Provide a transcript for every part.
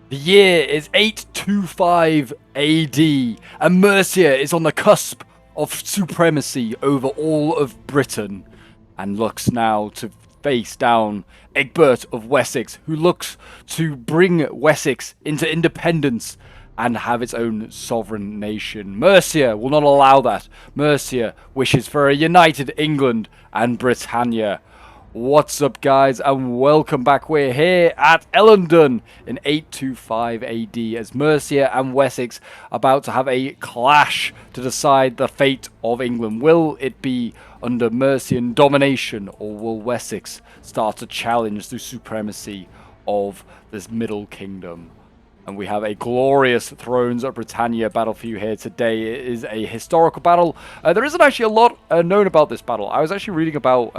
The year is 825 AD, and Mercia is on the cusp of supremacy over all of Britain, and looks now to face down Egbert of Wessex, who looks to bring Wessex into independence and have its own sovereign nation. Mercia will not allow that. Mercia wishes for a united England and Britannia. What's up, guys, and welcome back. We're here at Ellendun in 825 AD as Mercia and Wessex are about to have a clash to decide the fate of England. Will it be under Mercian domination, or will Wessex start to challenge the supremacy of this middle kingdom? And we have a glorious Thrones of Britannia battle for you here today. It is a historical battle. There isn't actually a lot known about this battle. I was actually reading about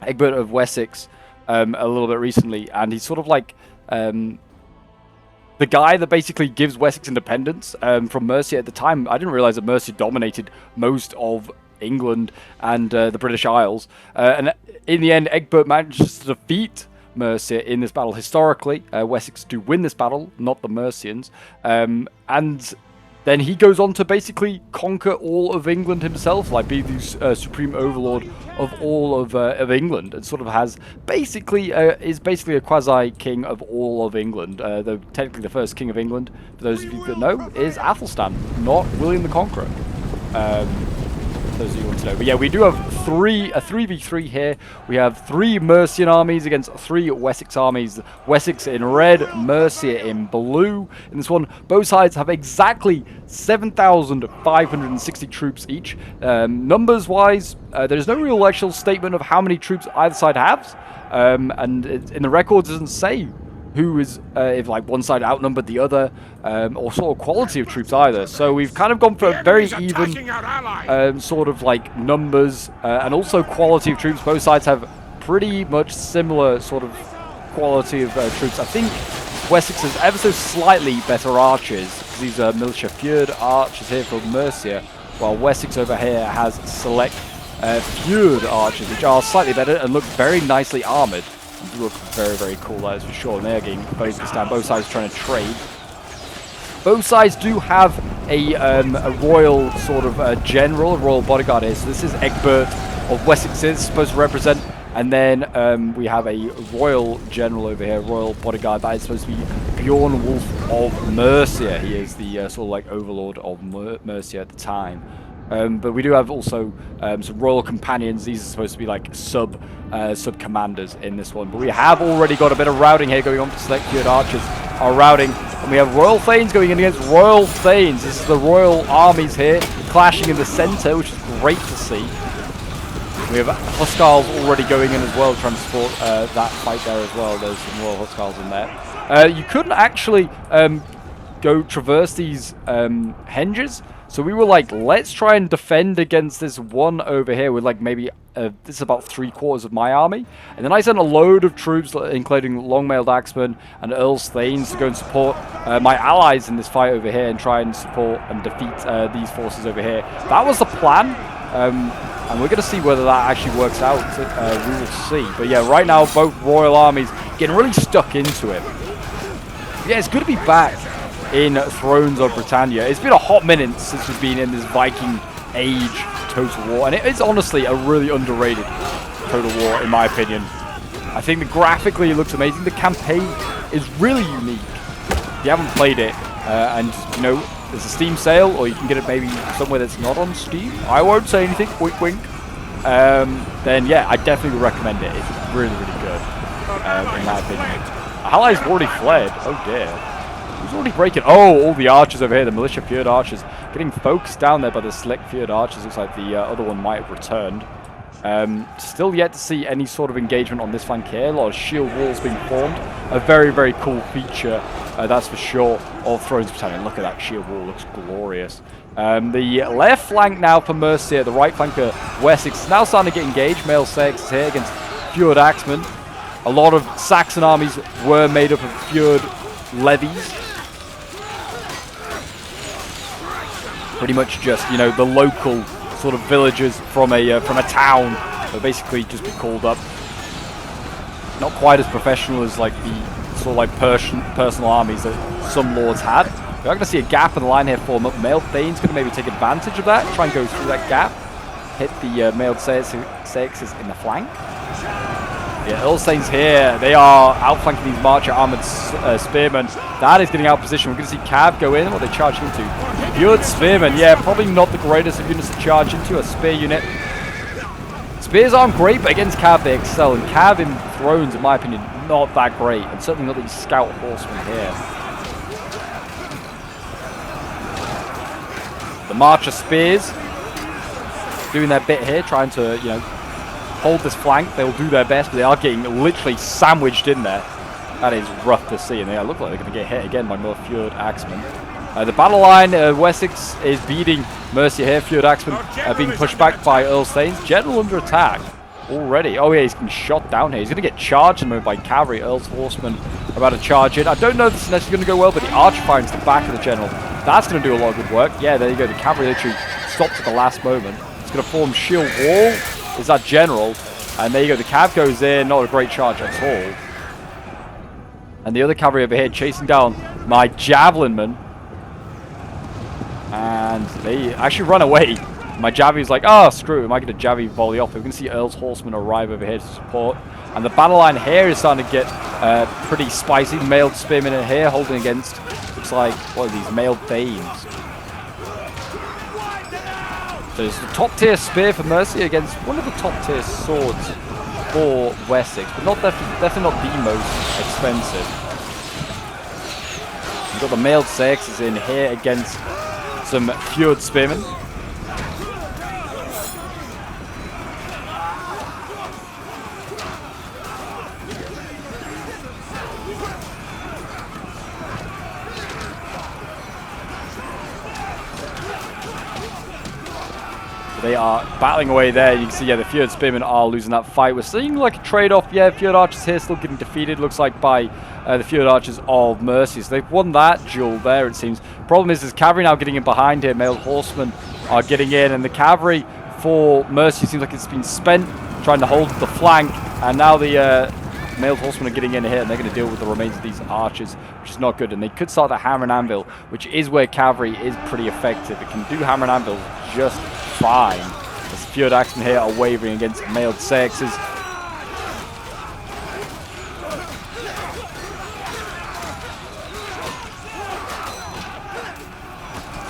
Egbert of Wessex a little bit recently, and he's sort of like the guy that basically gives Wessex independence from Mercia at the time. I didn't realize that Mercia dominated most of England and the British Isles, and in the end Egbert manages to defeat Mercia in this battle. Historically, Wessex do win this battle, not the Mercians, and then he goes on to basically conquer all of England himself, like be the supreme overlord of all of England, and sort of has basically is basically a quasi king of all of England. Though technically the first king of England, for those of you that know, is Athelstan, not William the Conqueror. Those of you who want to know. But yeah, we do have a 3v3 here. We have 3 Mercian armies against 3 Wessex armies. Wessex in red, Mercia in blue. In this one, both sides have exactly 7,560 troops each. Numbers-wise, there's no real actual statement of how many troops either side has. And in the records, it doesn't say who is, if like one side outnumbered the other, or sort of quality of troops either. So we've kind of gone for a very even sort of like numbers and also quality of troops. Both sides have pretty much similar sort of quality of troops. I think Wessex has ever so slightly better archers. These are militia fjord archers here from Mercia, while Wessex over here has select fjord archers, which are slightly better and look very nicely armored. Look very, very cool, that is for sure. And they're getting focused down. Both sides are trying to trade. Both sides do have a royal sort of general, a royal bodyguard here. So this is Egbert of Wessex is supposed to represent. And then we have a royal general over here, royal bodyguard. That is supposed to be Bjorn Wolf of Mercia. He is the sort of like overlord of Mercia at the time. But we do have also some royal companions. These are supposed to be like sub commanders in this one. But we have already got a bit of routing here going on. Select fjord archers are routing, and we have royal thanes going in against royal thanes. This is the royal armies here clashing in the center, which is great to see. We have Huscarls already going in as well, trying to support that fight there as well. There's some royal Huscarls in there. You couldn't actually go traverse these henges. So we were like, let's try and defend against this one over here with like maybe, this is about 3/4 of my army. And then I sent a load of troops, including long-mailed axemen and Earl's Thanes, to go and support my allies in this fight over here and try and support and defeat these forces over here. That was the plan. And we're going to see whether that actually works out. We will see. But yeah, right now, both royal armies getting really stuck into it. Yeah, it's good to be back in Thrones of Britannia. It's been a hot minute since we've been in this Viking Age Total War, and it is honestly a really underrated Total War in my opinion. I think that graphically it looks amazing. The campaign is really unique. If you haven't played it, and you know, there's a Steam sale, or you can get it maybe somewhere that's not on Steam. I won't say anything, wink wink. Then yeah, I definitely would recommend it. It's really, really good, in my opinion. Allies have already fled. Oh dear. Who's already breaking? Oh, all the archers over here, the militia fjord archers, getting focused down there by the select fjord archers. Looks like the other one might have returned. Still yet to see any sort of engagement on this flank here. A lot of shield walls being formed. A very, very cool feature, that's for sure, of Thrones of Britannia. Look at that shield wall, looks glorious. The left flank now for Mercia, the right flanker Wessex, now starting to get engaged. Male Sex is here against fjord axemen. A lot of Saxon armies were made up of fjord levies. Pretty much just, you know, the local sort of villagers from a town that basically just be called up. Not quite as professional as like the sort of like personal armies that some lords had. We're going to see a gap in the line here form up. Mailed Thane's going to maybe take advantage of that, try and go through that gap, hit the Mailed Sexes in the flank. Yeah, Earlstein's here. They are outflanking these Marcher armored spearmen. That is getting out of position. We're going to see Cav go in. What are they charging into? Fjord Spearmen. Yeah, probably not the greatest of units to charge into. A spear unit. Spears aren't great, but against Cav they excel. And Cav in Thrones, in my opinion, not that great. And certainly not these Scout Horsemen here. The Marcher Spears doing their bit here, trying to, you know, hold this flank. They will do their best, but they are getting literally sandwiched in there. That is rough to see, and they look like they're going to get hit again by more Fjord Axemen. The battle line, Wessex is beating Mercia here. Fjord Axemen being pushed back by Earlstein's. General under attack already. Oh yeah, he's getting shot down here. He's going to get charged in a moment by cavalry. Earl's horsemen are about to charge in. I don't know if this is necessarily going to go well, but the archer fire into the back of the general. That's going to do a lot of good work. Yeah, there you go. The cavalry literally stopped at the last moment. It's going to form shield wall. Is that general? And there you go. The cav goes in. Not a great charge at all. And the other cavalry over here chasing down my javelinmen. And they actually run away. My Javi's like, oh, screw it. Am I going to Javi volley off? We're going to see Earl's horsemen arrive over here to support. And the battle line here is starting to get pretty spicy. Mailed spearmen in here holding against, looks like, what are these? Mailed Thanes. So it's the top tier spear for Mercia against one of the top tier swords for Wessex, but not definitely not the most expensive. You've got the Mailed Sexes in here against some Fjord Spearmen. They are battling away there. You can see, yeah, the Fjord Spearmen are losing that fight. We're seeing like a trade-off. Yeah, Fjord Archers here still getting defeated, looks like, by the Fjord Archers of Mercia. So they've won that duel there, it seems. Problem is, there's cavalry now getting in behind here. Mailed horsemen are getting in, and the cavalry for Mercia seems like it's been spent trying to hold the flank, and now the Mailed horsemen are getting in here, and they're going to deal with the remains of these archers, which is not good. And they could start the hammer and anvil, which is where cavalry is pretty effective. It can do hammer and anvil just fine. As Fjord Axemen here are wavering against Mailed Sexes.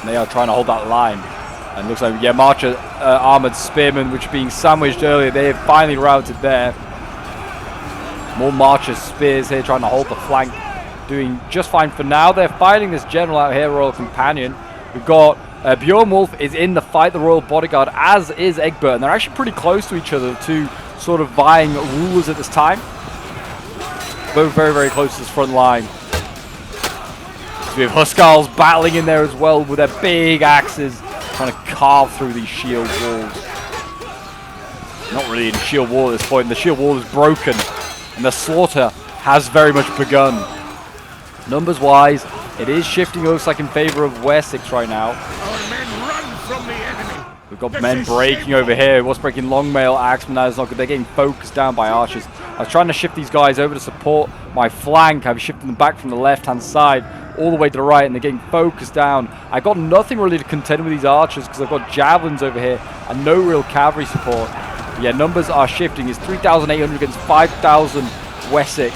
And they are trying to hold that line. And looks like, yeah, Marcher armored spearmen, which being sandwiched earlier, they have finally routed there. More Marcher spears here trying to hold the flank, doing just fine for now. They're fighting this general out here, Royal Companion. We've got Bjornwulf is in the fight, the Royal Bodyguard, as is Egbert, and they're actually pretty close to each other, two sort of vying rulers at this time. Both very, very close to this front line. So we have Huskarls battling in there as well with their big axes, trying to carve through these shield walls. Not really in shield wall at this point. The shield wall is broken, and the slaughter has very much begun. Numbers-wise, it is shifting, looks like, in favor of Wessex right now. Our men run from the enemy. We've got men breaking over here. What's breaking long mail axemen? That is not good. They're getting focused down by archers. I was trying to shift these guys over to support my flank. I've shifted them back from the left-hand side all the way to the right, and they're getting focused down. I got nothing really to contend with these archers because I've got javelins over here and no real cavalry support. But yeah, numbers are shifting. It's 3,800 against 5,000 Wessex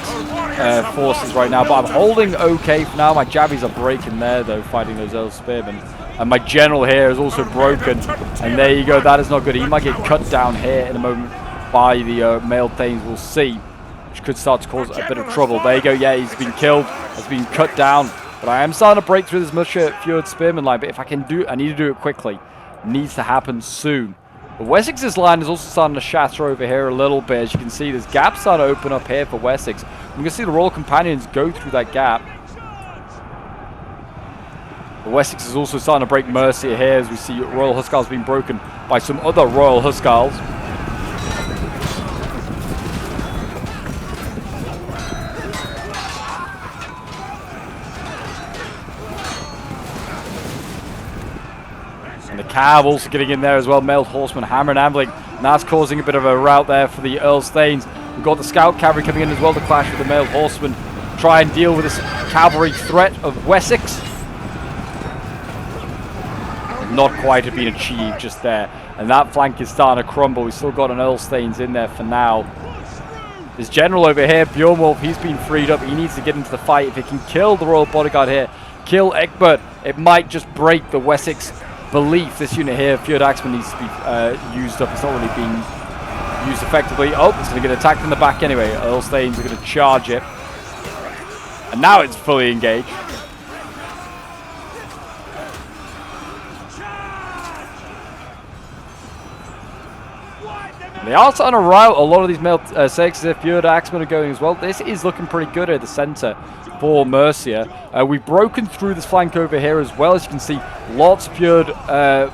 forces right now, but I'm holding okay for now. My jabbies are breaking there though, fighting those Earl Spearmen, and my general here is also broken, and there you go. That is not good. He might get cut down here in a moment by the Mailed Thanes. We'll see, which could start to cause a bit of trouble. There you go. Yeah, he's been killed, has been cut down, but I am starting to break through this Mercia Fjord Spearman line, but if I can do it, I need to do it quickly. It needs to happen soon. But Wessex's line is also starting to shatter over here a little bit. As you can see, there's gaps starting to open up here for Wessex. You can see the Royal Companions go through that gap. But Wessex is also starting to break Mercia here, as we see Royal Huskarls being broken by some other Royal Huskarls. And the Cav also getting in there as well. Mailed horsemen hammer and ambling. And that's causing a bit of a rout there for the Earl's Thanes. We've got the Scout Cavalry coming in as well to clash with the Mailed horsemen. try and deal with this cavalry threat of Wessex. Not quite have been achieved just there. And that flank is starting to crumble. We've still got an Earlstains in there for now. This general over here, Bjornwolf, he's been freed up. He needs to get into the fight. If he can kill the Royal Bodyguard here, kill Egbert, it might just break the Wessex belief. This unit here, Fjord Axeman, needs to be used up. It's not really being used effectively. Oh, it's going to get attacked in the back anyway. Earlstains are going to charge it. And now it's fully engaged. They are starting to rout a lot of these male sexes. If Fjord Axemen are going as well. This is looking pretty good at the center for Mercia. We've broken through this flank over here as well. As you can see, lots of Fjord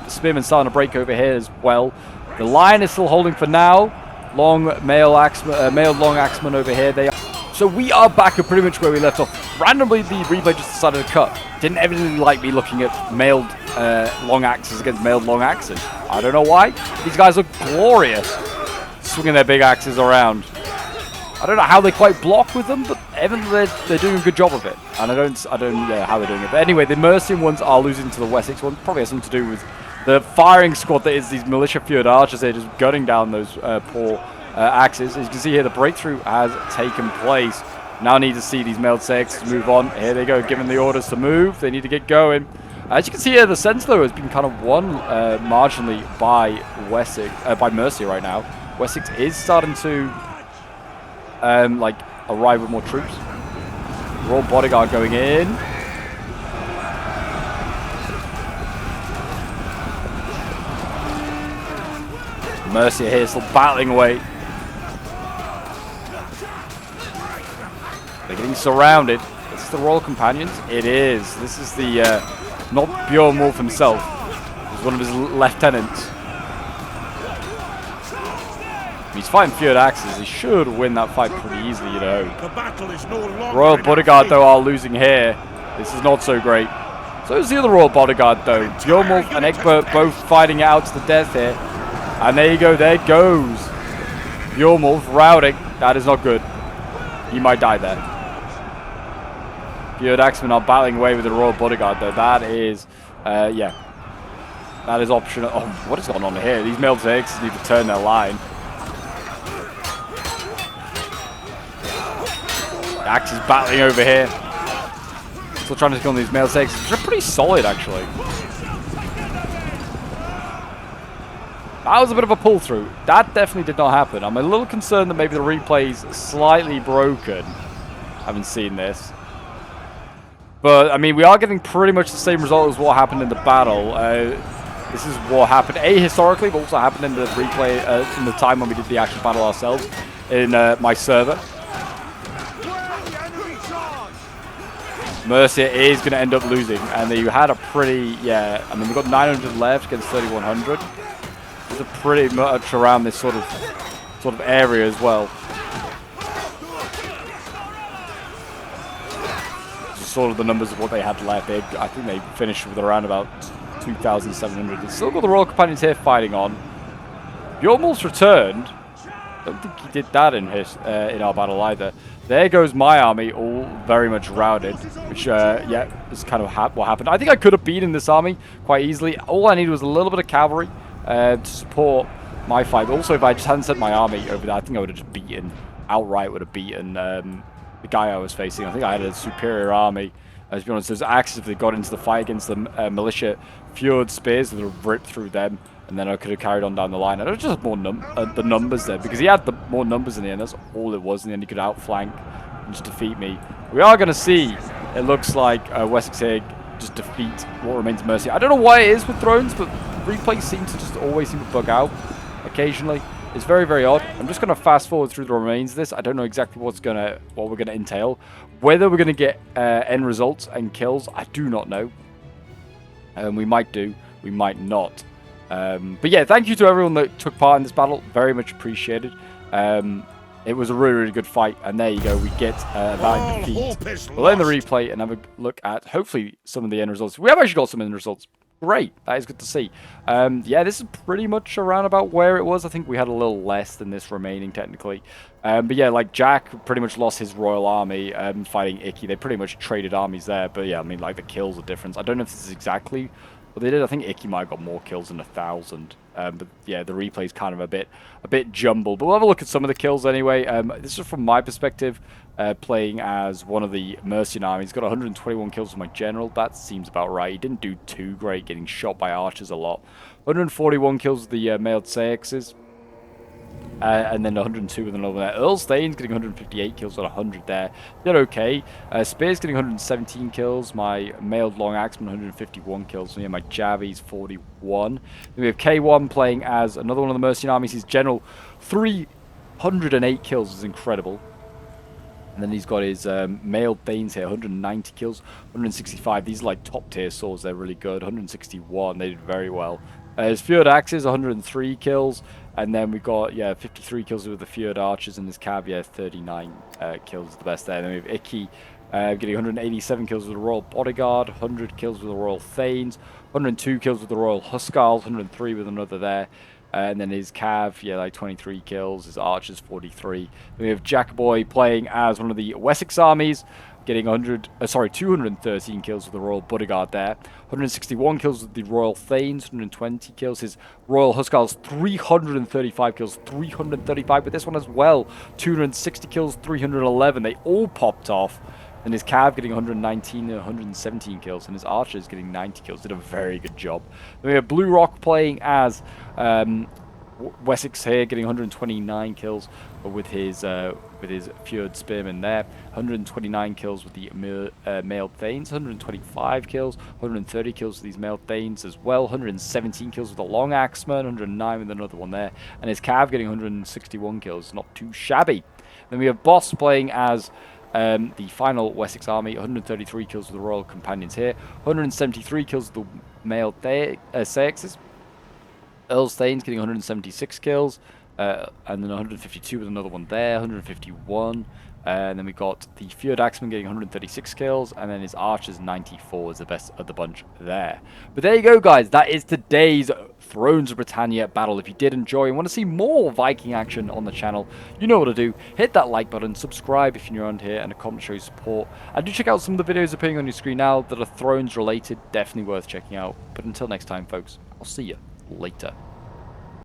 spearmen starting to break over here as well. The line is still holding for now. Long male long axemen over here. So we are back at pretty much where we left off. Randomly, the replay just decided to cut. Didn't evidently like me looking at mailed long axes against mailed long axes. I don't know why. These guys look glorious, swinging their big axes around. I don't know how they quite block with them, but evidently they're doing a good job of it. And I don't know how they're doing it. But anyway, the Mercian ones are losing to the Wessex ones. Probably has something to do with the firing squad that is these militia Fjord archers. They're just gunning down those poor axes. As you can see here, the breakthrough has taken place. Now need to see these mailed sexes move on. Here they go, giving the orders to move. They need to get going. As you can see here, the sense though has been kind of won marginally by Wessex, by Mercia right now. Wessex is starting to like arrive with more troops. Royal Bodyguard going in. Mercia here still battling away. They're getting surrounded. Is this the Royal Companions? It is. This is the not Bjornwolf himself. It's one of his lieutenants. He's fighting Fjord axes. He should win that fight pretty easily, you know. The battle is no longer Royal Bodyguard, though, are losing here. This is not so great. So is the other Royal Bodyguard, though. Bjornwolf and Egbert both fighting it out to the death here. And there you go. There goes Bjornwolf routing. That is not good. He might die there. Fjord axemen are battling away with the Royal Bodyguard, though. That is, yeah. That is optional. Oh, what is going on here? These mailed sexes need to turn their line. The axe is battling over here. Still trying to kill these mailed sexes. They're pretty solid, actually. That was a bit of a pull through. That definitely did not happen. I'm a little concerned that maybe the replay's slightly broken. I haven't seen this. But, I mean, we are getting pretty much the same result as what happened in the battle. This is what happened, historically, but also happened in the replay, in the time when we did the actual battle ourselves in my server. Mercia is going to end up losing, and you had a pretty, yeah, I mean, we've got 900 left against 3100. It's a pretty much around this sort of area as well. Just sort of the numbers of what they had left. I think they finished with around about 2,700. They've still got the Royal Companions here fighting on. Bjornwolf's returned. Don't think he did that in our battle either. There goes my army, all very much routed, which, yeah, is kind of what happened. I think I could have beaten this army quite easily. All I needed was a little bit of cavalry to support my fight. But also, if I just hadn't sent my army over there, I think I would have just beaten, outright would have beaten the guy I was facing. I think I had a superior army. To be honest, those axes, if they got into the fight against the militia Fjord spears, they would have ripped through them. And then I could have carried on down the line. I don't just have more the numbers there, because he had the more numbers in the end. That's all it was. And then he could outflank and just defeat me. We are going to see, it looks like Wessex here just defeat what remains of Mercia. I don't know why it is with thrones, but replays seem to just always seem to bug out occasionally. It's very, very odd. I'm just going to fast forward through the remains of this. I don't know exactly what we're going to entail. Whether we're going to get end results and kills, I do not know. We might do, we might not. But yeah, thank you to everyone that took part in this battle. Very much appreciated. It was a really, really good fight. And there you go. We get that defeat. We'll end the replay and have a look at, hopefully, some of the end results. We have actually got some end results. Great, that is good to see. Yeah, this is pretty much around about where it was. I think we had a little less than this remaining, technically. But yeah, like, Jack pretty much lost his royal army fighting Icky. They pretty much traded armies there. But yeah, I mean, like, the kills are different. I don't know if this is exactly what they did. I think Icky might have got more kills than 1,000. But yeah, the replay is kind of a bit jumbled. But we'll have a look at some of the kills anyway. This is from my perspective, playing as one of the Mercian armies. Got 121 kills with my general. That seems about right. He didn't do too great, getting shot by archers a lot. 141 kills with the mailed Saxes. And then 102 with another there. Earl Staines getting 158 kills with 100 there. Did okay. Spears getting 117 kills. My mailed long axeman 151 kills. So yeah, my Javi's 41. Then we have K1 playing as another one of the Mercian armies. His general 308 kills is incredible. And then he's got his mailed Thanes here, 190 kills, 165. These are like top tier swords, they're really good. 161, they did very well. His Fjord Axes, 103 kills. And then we've got, yeah, 53 kills with the Fjord Archers, and his Cav, yeah, 39 kills is the best there. And then we have Icky getting 187 kills with the Royal Bodyguard, 100 kills with the Royal Thanes, 102 kills with the Royal Huskarls, 103 with another there. And then his Cav, yeah, like 23 kills. His Archers, 43. Then we have Jackboy playing as one of the Wessex armies, getting 213 kills with the Royal Bodyguard there. 161 kills with the Royal Thanes, 120 kills. His Royal Huskarls, 335 kills, 335 with this one as well. 260 kills, 311. They all popped off. And his Cav getting 119 and 117 kills, and his Archers getting 90 kills. Did a very good job. Then we have Blue Rock playing as Wessex here, getting 129 kills with his Fjord Spearmen there. 129 kills with the mailed Thanes. 125 kills, 130 kills with these mailed Thanes as well. 117 kills with the Long Axeman, 109 with another one there. And his Cav getting 161 kills. Not too shabby. Then we have Boss playing as the final Wessex army, 133 kills with the Royal Companions here, 173 kills with the mailed Saxes. Earl Staines getting 176 kills, and then 152 with another one there, 151. And then we got the Fjord Axeman getting 136 kills, and then his Archers 94 is the best of the bunch there. But there you go, guys. That is today's Thrones of Britannia battle. If you did enjoy and want to see more Viking action on the channel, you know what to do. Hit that like button, subscribe if you're new around here, and a comment to show your support. And do check out some of the videos appearing on your screen now that are Thrones related. Definitely worth checking out. But until next time, folks, I'll see you later.